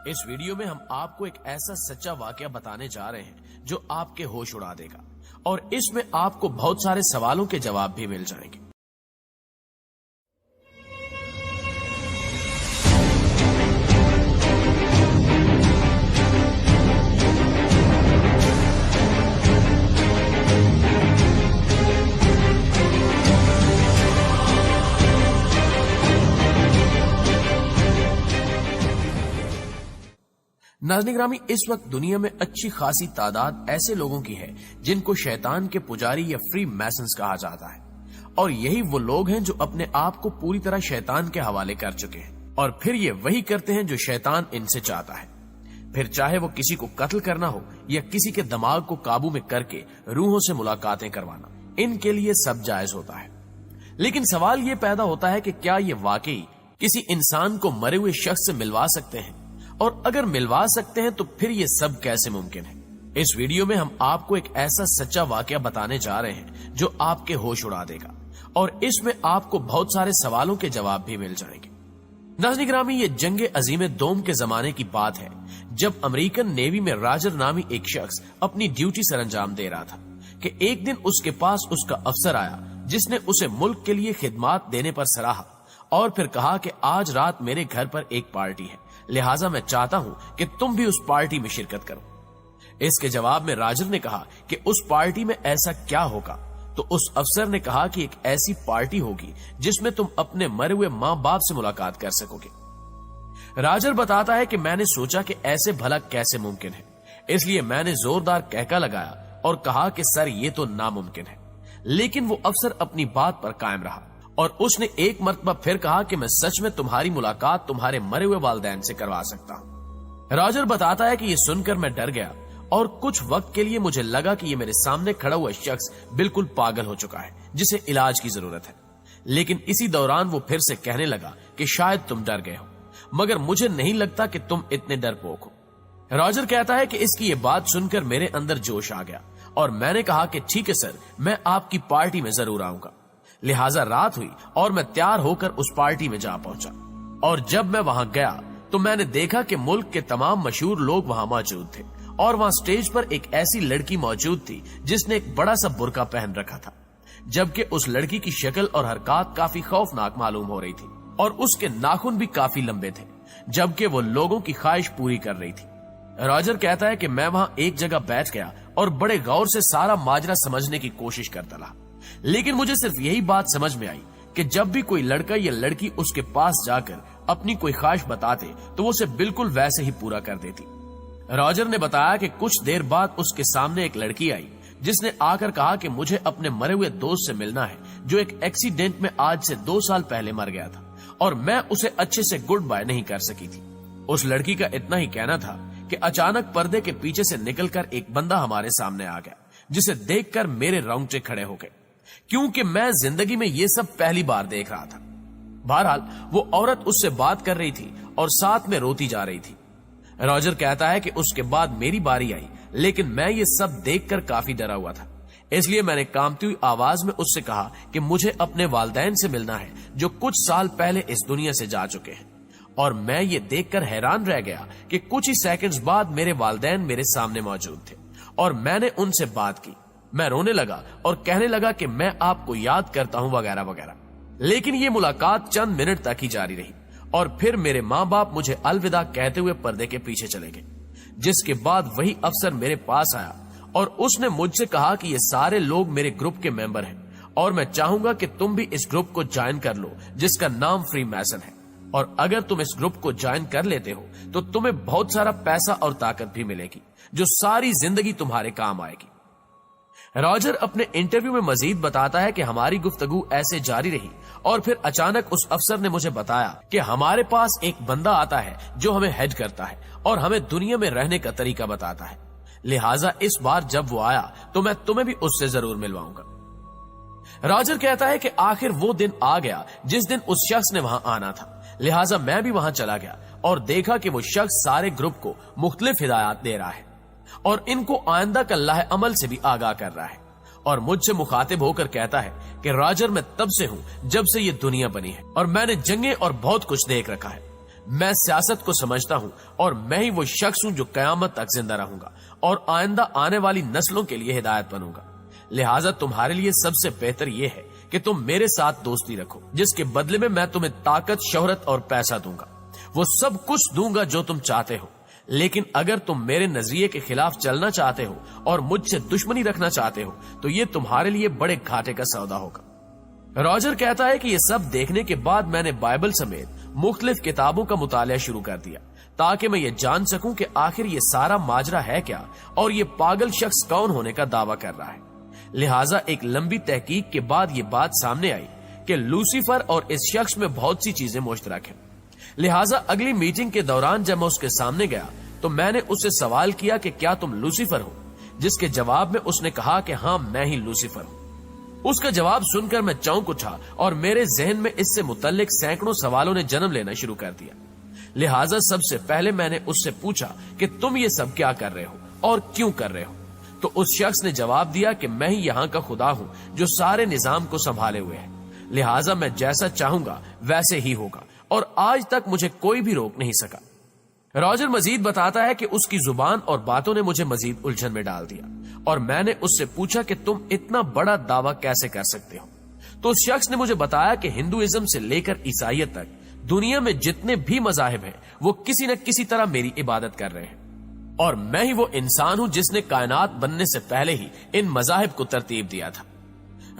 इस वीडियो में हम आपको एक ऐसा सच्चा वाकया बताने जा रहे हैं जो आपके होश उड़ा देगा और इसमें आपको बहुत सारे सवालों के जवाब भी मिल जाएंगे। नाज़रीन ग्रामी, इस वक्त दुनिया में अच्छी खासी तादाद ऐसे लोगों की है जिनको शैतान के पुजारी या फ्री मैसन्स कहा जाता है, और यही वो लोग हैं जो अपने आप को पूरी तरह शैतान के हवाले कर चुके हैं और फिर ये वही करते हैं जो शैतान इनसे चाहता है। फिर चाहे वो किसी को कत्ल करना हो या किसी के दिमाग को काबू में करके रूहों से मुलाकातें करवाना, इनके लिए सब जायज होता है। लेकिन सवाल ये पैदा होता है कि क्या ये वाकई किसी इंसान को मरे हुए शख्स से मिलवा सकते हैं, और अगर मिलवा सकते हैं तो फिर ये सब कैसे मुमकिन है। इस वीडियो में हम आपको एक ऐसा सच्चा वाकया बताने जा रहे हैं जो आपके होश उड़ा देगा और इसमें आपको बहुत सारे सवालों के जवाब भी मिल जाएंगे। नाज़रीन ग्रामी, ये जंग अजीम दोम के जमाने की बात है जब अमेरिकन नेवी में राजर नामी एक शख्स अपनी ड्यूटी सरंजाम दे रहा था कि एक दिन उसके पास उसका अफसर आया जिसने उसे मुल्क के लिए खिदमात देने पर सराहा और फिर कहा कि आज रात मेरे घर पर एक पार्टी है, लिहाजा मैं चाहता हूं कि तुम भी उस पार्टी में शिरकत करो। इसके जवाब में राजर ने कहा कि उस पार्टी में ऐसा क्या होगा, तो उस अफसर ने कहा कि एक ऐसी पार्टी होगी जिसमें तुम अपने मरे हुए माँ बाप से मुलाकात कर सकोगे। राजर बताता है कि मैंने सोचा कि ऐसे भला कैसे मुमकिन है, इसलिए मैंने जोरदार कहका लगाया और कहा कि सर ये तो नामुमकिन है। लेकिन वो अफसर अपनी बात पर कायम रहा और उसने एक मर्तबा फिर कहा कि मैं सच में तुम्हारी मुलाकात तुम्हारे मरे हुए वालिदैन से करवा सकता हूं। राजर बताता है कि ये सुनकर मैं डर गया और कुछ वक्त के लिए मुझे लगा कि ये मेरे सामने खड़ा हुआ शख्स बिल्कुल पागल हो चुका है जिसे इलाज की जरूरत है। लेकिन इसी दौरान वो फिर से कहने लगा कि शायद तुम डर गए हो, मगर मुझे नहीं लगता कि तुम इतने डरपोक हो। राजर कहता है कि इसकी ये बात सुनकर मेरे अंदर जोश आ गया और मैंने कहा कि ठीक है सर, मैं आपकी पार्टी में जरूर आऊंगा। लिहाजा रात हुई और मैं तैयार होकर उस पार्टी में जा पहुंचा, और जब मैं वहां गया तो मैंने देखा कि मुल्क के तमाम मशहूर लोग वहां मौजूद थे और वहां स्टेज पर एक ऐसी लड़की मौजूद थी जिसने एक बड़ा सा बुर्का पहन रखा था, जबकि उस लड़की की शक्ल और हरकत काफी खौफनाक मालूम हो रही थी और उसके नाखून भी काफी लंबे थे, जबकि वो लोगों की ख्वाहिश पूरी कर रही थी। राजर कहता है कि मैं वहां एक जगह बैठ गया और बड़े गौर से सारा माजरा समझने की कोशिश करता रहा, लेकिन मुझे सिर्फ यही बात समझ में आई कि जब भी कोई लड़का या लड़की उसके पास जाकर अपनी कोई ख्वाहिश बताते तो वो उसे बिल्कुल वैसे ही पूरा कर देती। राजर ने बताया कि कुछ देर बाद उसके सामने एक लड़की आई जिसने आकर कहा कि मुझे अपने मरे हुए दोस्त से मिलना है जो एक एक्सीडेंट में आज से 2 साल पहले मर गया था और मैं उसे अच्छे से गुड बाय नहीं कर सकी थी। उस लड़की का इतना ही कहना था कि अचानक पर्दे के पीछे से निकलकर एक बंदा हमारे सामने आ गया जिसे देखकर मेरे रोंगटे खड़े हो गए, क्योंकि मैं जिंदगी में ये सब पहली बार देख रहा था। बहरहाल वो औरत उससे बात कर रही थी और साथ में रोती जा रही थी। रॉजर कहता है कि उसके बाद मेरी बारी आई, लेकिन मैं ये सब देखकर काफी डरा हुआ था, इसलिए मैंने कांपती हुई आवाज में उससे कहा कि मुझे अपने वालिदैन से मिलना है जो कुछ साल पहले इस दुनिया से जा चुके हैं। और मैं ये देखकर हैरान रह गया कि कुछ ही सेकंड्स बाद मेरे वालिदैन मेरे सामने मौजूद थे और मैंने उनसे बात की। मैं रोने लगा और कहने लगा कि मैं आपको याद करता हूं वगैरह वगैरह, लेकिन ये मुलाकात चंद मिनट तक ही जारी रही और फिर मेरे माँ बाप मुझे अलविदा कहते हुए पर्दे के पीछे चले गए। जिसके बाद वही अफसर मेरे पास आया और उसने मुझसे कहा कि ये सारे लोग मेरे ग्रुप के मेंबर हैं और मैं चाहूंगा कि तुम भी इस ग्रुप को ज्वाइन कर लो जिसका नाम फ्री मैसन है, और अगर तुम इस ग्रुप को ज्वाइन कर लेते हो तो तुम्हें बहुत सारा पैसा और ताकत भी मिलेगी जो सारी जिंदगी तुम्हारे काम आएगी। रॉजर अपने इंटरव्यू में मजीद बताता है कि हमारी गुफ्तगू ऐसे जारी रही और फिर अचानक उस अफसर ने मुझे बताया कि हमारे पास एक बंदा आता है जो हमें हेड करता है और हमें दुनिया में रहने का तरीका बताता है, लिहाजा इस बार जब वो आया तो मैं तुम्हें भी उससे जरूर मिलवाऊंगा। रॉजर कहता है कि आखिर वो दिन आ गया जिस दिन उस शख्स ने वहां आना था, लिहाजा मैं भी वहां चला गया और देखा कि वो शख्स सारे ग्रुप को मुख्तलिफ हिदायत दे रहा है और इनको आइंदा का लाहे अमल से भी आगाह कर रहा है, और मुझसे मुखातिब होकर कहता है कि राजर मैं तब से हूं जब से ये दुनिया बनी है और मैंने जंगे और बहुत कुछ देख रखा है। मैं सियासत को समझता हूं और मैं ही वो शख्स हूं जो कयामत तक जिंदा रहूंगा और आइंदा आने वाली नस्लों के लिए हिदायत बनूंगा। लिहाजा तुम्हारे लिए सबसे बेहतर यह है कि तुम मेरे साथ दोस्ती रखो, जिसके बदले में मैं तुम्हें ताकत, शोहरत और पैसा दूंगा। वो सब कुछ दूंगा जो तुम चाहते हो। लेकिन अगर तुम मेरे नजरिए के खिलाफ चलना चाहते हो और मुझसे दुश्मनी रखना चाहते हो तो ये तुम्हारे लिए बड़े घाटे का सौदा होगा। रॉजर कहता है कि ये सब देखने के बाद मैंने बाइबल समेत मुख्तलिफ किताबों का मुताला शुरू कर दिया ताकि मैं ये जान सकूं कि आखिर ये सारा माजरा है क्या और ये पागल शख्स कौन होने का दावा कर रहा है। लिहाजा एक लंबी तहकीक के बाद ये बात सामने आई कि लूसीफर और इस शख्स में बहुत सी चीजें मुश्तरक हैं। लिहाजा अगली मीटिंग के दौरान जब मैं उसके सामने गया तो मैंने उससे सवाल किया कि क्या तुम लूसीफर हो, जिसके जवाब में उसने कहा कि हाँ, मैं ही लूसीफर हूं। उसका जवाब सुनकर मैं चौंक उठा और मेरे जहन में इससे मुतल्लिक सैकड़ों सवालों ने जन्म लेना शुरू कर दिया। लिहाजा सबसे पहले मैंने उससे पूछा कि तुम ये सब क्या कर रहे हो और क्यों कर रहे हो। तो उस शख्स ने जवाब दिया कि मैं ही यहाँ का खुदा हूँ जो सारे निजाम को संभाले हुए है। लिहाजा मैं जैसा चाहूंगा वैसे ही होगा और आज तक मुझे कोई भी रोक नहीं सका। रॉजर मजीद बताता है कि उसकी जुबान और बातों ने मुझे मजीद उलझन में डाल दिया और मैंने उससे पूछा कि तुम इतना बड़ा दावा कैसे कर सकते हो। तो उस शख्स ने मुझे बताया कि हिंदुइज्म से लेकर ईसाइयत तक दुनिया में जितने भी मजाहिब हैं वो किसी न किसी तरह मेरी इबादत कर रहे हैं और मैं ही वो इंसान हूं जिसने कायनात बनने से पहले ही इन मजाहिब को तरतीब दिया था।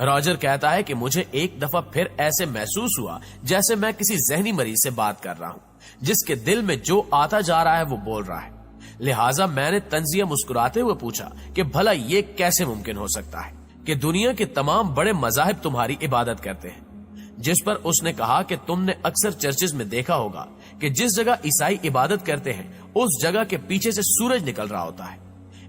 रॉजर कहता है कि मुझे एक दफा फिर ऐसे महसूस हुआ जैसे मैं किसी जहनी मरीज से बात कर रहा हूं जिसके दिल में जो आता जा रहा है वो बोल रहा है। लिहाजा मैंने तंजिया मुस्कुराते हुए पूछा कि भला ये कैसे मुमकिन हो सकता है कि दुनिया के तमाम बड़े मजाहिब तुम्हारी इबादत करते हैं। जिस पर उसने कहा कि तुमने अक्सर चर्चेज में देखा होगा कि जिस जगह ईसाई इबादत करते हैं उस जगह के पीछे से सूरज निकल रहा होता है।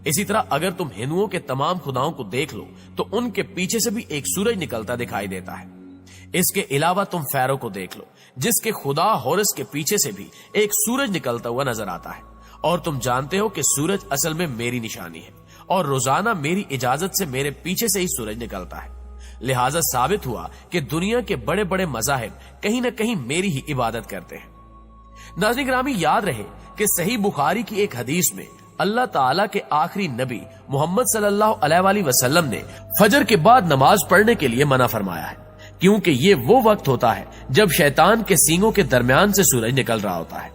इसी तरह अगर तुम हिंदुओं के तमाम खुदाओं को देख लो तो उनके पीछे से भी एक सूरज निकलता दिखाई देता है। इसके अलावा तुम फैरो को देख लो जिसके खुदा होरस के पीछे से भी एक सूरज निकलता हुआ नजर आता है और तुम जानते हो कि सूरज असल में मेरी निशानी है और रोजाना मेरी इजाजत से मेरे पीछे से ही सूरज निकलता है। लिहाजा साबित हुआ कि दुनिया के बड़े बड़े मजाहिब कहीं न कहीं मेरी ही इबादत करते हैं। नाज़रीन गिरामी, याद रहे कि सही बुखारी की एक हदीस में अल्लाह ताला के आखिरी नबी मोहम्मद सल्लल्लाहु अलैहि वसल्लम ने फजर के बाद नमाज पढ़ने के लिए मना फरमाया है, क्योंकि ये वो वक्त होता है जब शैतान के सींगों के दरमियान से सूरज निकल रहा होता है।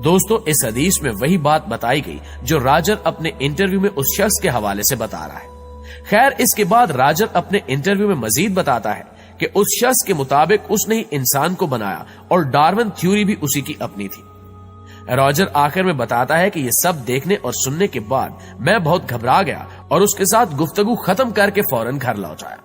दोस्तों, इस हदीस में वही बात बताई गई जो राजर अपने इंटरव्यू में उस शख्स के हवाले से बता रहा है। खैर, इसके बाद राजर अपने इंटरव्यू में मजीद बताता है कि उस शख्स के मुताबिक उसने ही इंसान को बनाया और डार्विन थ्योरी भी उसी की अपनी थी। रॉजर आखिर में बताता है कि ये सब देखने और सुनने के बाद मैं बहुत घबरा गया और उसके साथ गुफ्तगू खत्म करके फौरन घर लौट आया।